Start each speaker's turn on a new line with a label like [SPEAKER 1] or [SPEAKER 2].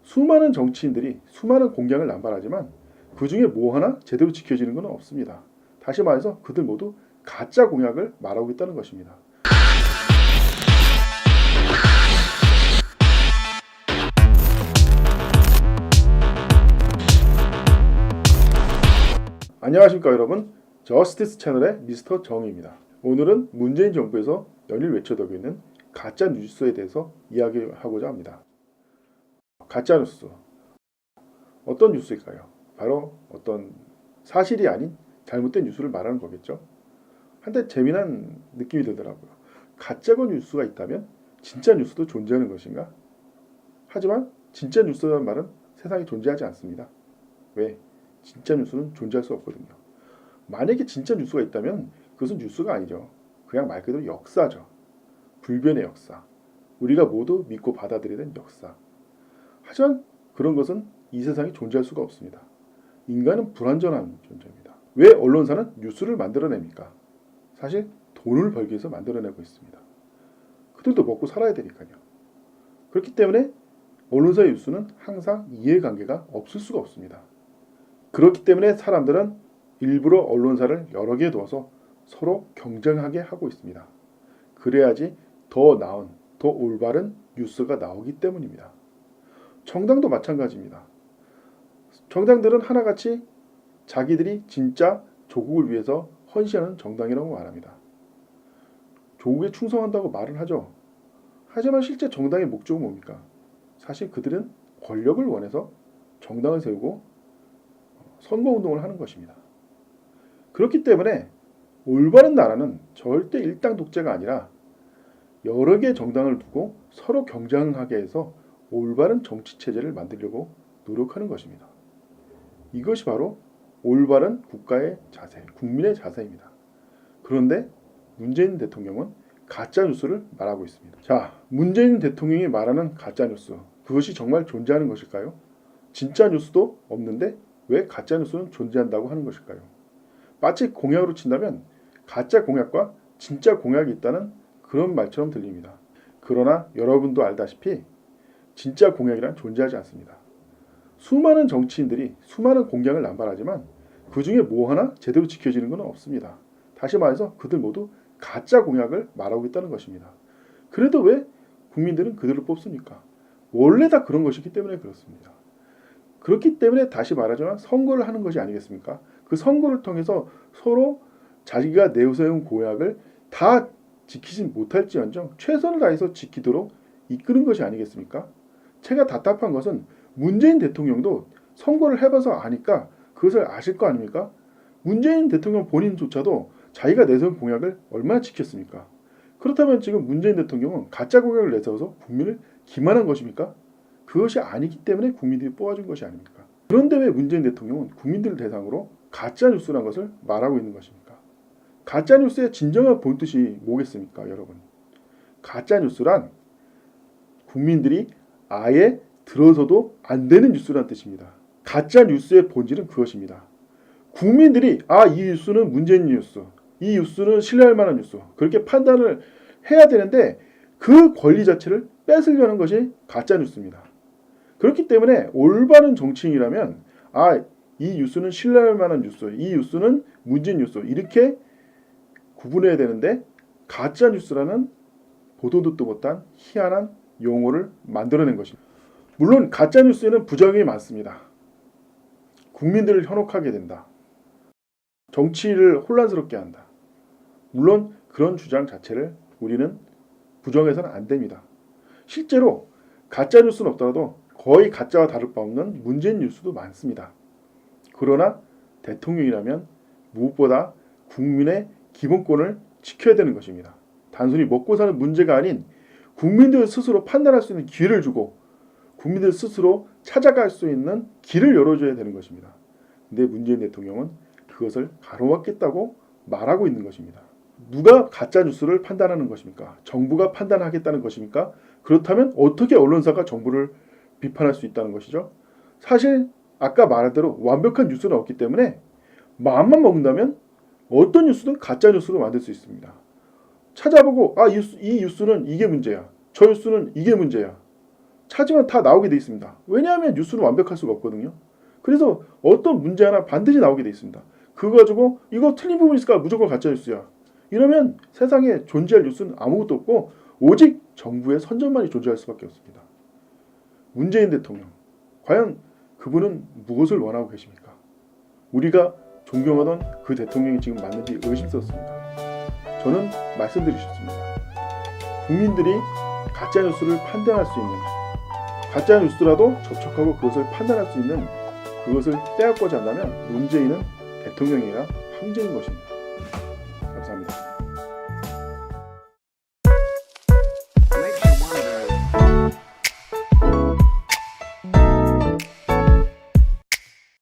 [SPEAKER 1] 수많은 정치인들이 수많은 공약을 남발하지만 그 중에 뭐 하나 제대로 지켜지는 건 없습니다. 다시 말해서 그들 모두 가짜 공약을 말하고 있다는 것입니다. 안녕하십니까 여러분, 저스티스 채널의 미스터 정입니다. 오늘은 문재인 정부에서 연일 외쳐되고 있는 가짜 뉴스에 대해서 이야기하고자 합니다. 가짜 뉴스, 어떤 뉴스일까요? 바로 어떤 사실이 아닌 잘못된 뉴스를 말하는 거겠죠. 한때 재미난 느낌이 들더라고요. 가짜 뉴스가 있다면 진짜 뉴스도 존재하는 것인가? 하지만 진짜 뉴스라는 말은 세상에 존재하지 않습니다. 왜? 진짜 뉴스는 존재할 수 없거든요. 만약에 진짜 뉴스가 있다면 그것은 뉴스가 아니죠. 그냥 말 그대로 역사죠. 불변의 역사. 우리가 모두 믿고 받아들여야 되는 역사. 하지만 그런 것은 이 세상에 존재할 수가 없습니다. 인간은 불완전한 존재입니다. 왜 언론사는 뉴스를 만들어냅니까? 사실 돈을 벌기 위해서 만들어내고 있습니다. 그들도 먹고 살아야 되니까요. 그렇기 때문에 언론사의 뉴스는 항상 이해관계가 없을 수가 없습니다. 그렇기 때문에 사람들은 일부러 언론사를 여러 개 두어서 서로 경쟁하게 하고 있습니다. 그래야지 더 나은, 더 올바른 뉴스가 나오기 때문입니다. 정당도 마찬가지입니다. 정당들은 하나같이 자기들이 진짜 조국을 위해서 헌신하는 정당이라고 말합니다. 조국에 충성한다고 말을 하죠. 하지만 실제 정당의 목적은 뭡니까? 사실 그들은 권력을 원해서 정당을 세우고 선거운동을 하는 것입니다. 그렇기 때문에 올바른 나라는 절대 일당 독재가 아니라 여러 개의 정당을 두고 서로 경쟁하게 해서 올바른 정치체제를 만들려고 노력하는 것입니다. 이것이 바로 올바른 국가의 자세, 국민의 자세입니다. 그런데 문재인 대통령은 가짜 뉴스를 말하고 있습니다. 자, 문재인 대통령이 말하는 가짜 뉴스, 그것이 정말 존재하는 것일까요? 진짜 뉴스도 없는데 왜 가짜 뉴스는 존재한다고 하는 것일까요? 마치 공약으로 친다면 가짜 공약과 진짜 공약이 있다는 그런 말처럼 들립니다. 그러나 여러분도 알다시피 진짜 공약이란 존재하지 않습니다. 수많은 정치인들이 수많은 공약을 남발하지만 그 중에 뭐 하나 제대로 지켜지는 건 없습니다. 다시 말해서 그들 모두 가짜 공약을 말하고 있다는 것입니다. 그래도 왜 국민들은 그들을 뽑습니까? 원래 다 그런 것이기 때문에 그렇습니다. 그렇기 때문에 다시 말하자면 선거를 하는 것이 아니겠습니까? 그 선거를 통해서 서로 자기가 내세운 공약을 다 지키지 못할지언정 최선을 다해서 지키도록 이끄는 것이 아니겠습니까? 제가 답답한 것은 문재인 대통령도 선거를 해봐서 아니까 그것을 아실 거 아닙니까? 문재인 대통령 본인조차도 자기가 내세운 공약을 얼마나 지켰습니까? 그렇다면 지금 문재인 대통령은 가짜 공약을 내세워서 국민을 기만한 것입니까? 그것이 아니기 때문에 국민들이 뽑아준 것이 아닙니까? 그런데 왜 문재인 대통령은 국민들을 대상으로 가짜 뉴스라는 것을 말하고 있는 것입니까? 가짜 뉴스의 진정한 본뜻이 뭐겠습니까, 여러분? 가짜 뉴스란 국민들이 아예 들어서도 안 되는 뉴스란 뜻입니다. 가짜 뉴스의 본질은 그것입니다. 국민들이 이 뉴스는 문재인 뉴스, 이 뉴스는 신뢰할 만한 뉴스, 그렇게 판단을 해야 되는데 그 권리 자체를 뺏으려는 것이 가짜 뉴스입니다. 그렇기 때문에 올바른 정치인이라면 이 뉴스는 신뢰할 만한 뉴스, 이 뉴스는 문재인 뉴스, 이렇게 구분해야 되는데 가짜 뉴스라는 보도 듣도 못한 희한한 용어를 만들어낸 것입니다. 물론 가짜 뉴스에는 부작용이 많습니다. 국민들을 현혹하게 된다. 정치를 혼란스럽게 한다. 물론 그런 주장 자체를 우리는 부정해서는 안 됩니다. 실제로 가짜 뉴스는 없더라도 거의 가짜와 다를 바 없는 문재인 뉴스도 많습니다. 그러나 대통령이라면 무엇보다 국민의 기본권을 지켜야 되는 것입니다. 단순히 먹고 사는 문제가 아닌 국민들 스스로 판단할 수 있는 기회를 주고 국민들 스스로 찾아갈 수 있는 길을 열어줘야 되는 것입니다. 근데 문재인 대통령은 그것을 가로막겠다고 말하고 있는 것입니다. 누가 가짜 뉴스를 판단하는 것입니까? 정부가 판단하겠다는 것입니까? 그렇다면 어떻게 언론사가 정부를 비판할 수 있다는 것이죠? 사실 아까 말한 대로 완벽한 뉴스는 없기 때문에 마음만 먹는다면 어떤 뉴스든 가짜 뉴스로 만들 수 있습니다. 찾아보고 이 뉴스는 이게 문제야. 저 뉴스는 이게 문제야. 찾으면 다 나오게 돼 있습니다. 왜냐하면 뉴스는 완벽할 수가 없거든요. 그래서 어떤 문제 하나 반드시 나오게 돼 있습니다. 그거 가지고 이거 틀린 부분 있을까 무조건 가짜 뉴스야. 이러면 세상에 존재할 뉴스는 아무것도 없고 오직 정부의 선전만이 존재할 수밖에 없습니다. 문재인 대통령, 과연 그분은 무엇을 원하고 계십니까? 우리가 존경하던 그 대통령이 지금 맞는지 의심스럽습니다. 저는 말씀드리셨습니다. 국민들이 가짜뉴스를 판단할 수 있는, 가짜뉴스라도 접촉하고 그것을 판단할 수 있는 그것을 빼앗고자 한다면 문재인은 대통령이 아니라 황제인 것입니다. 감사합니다.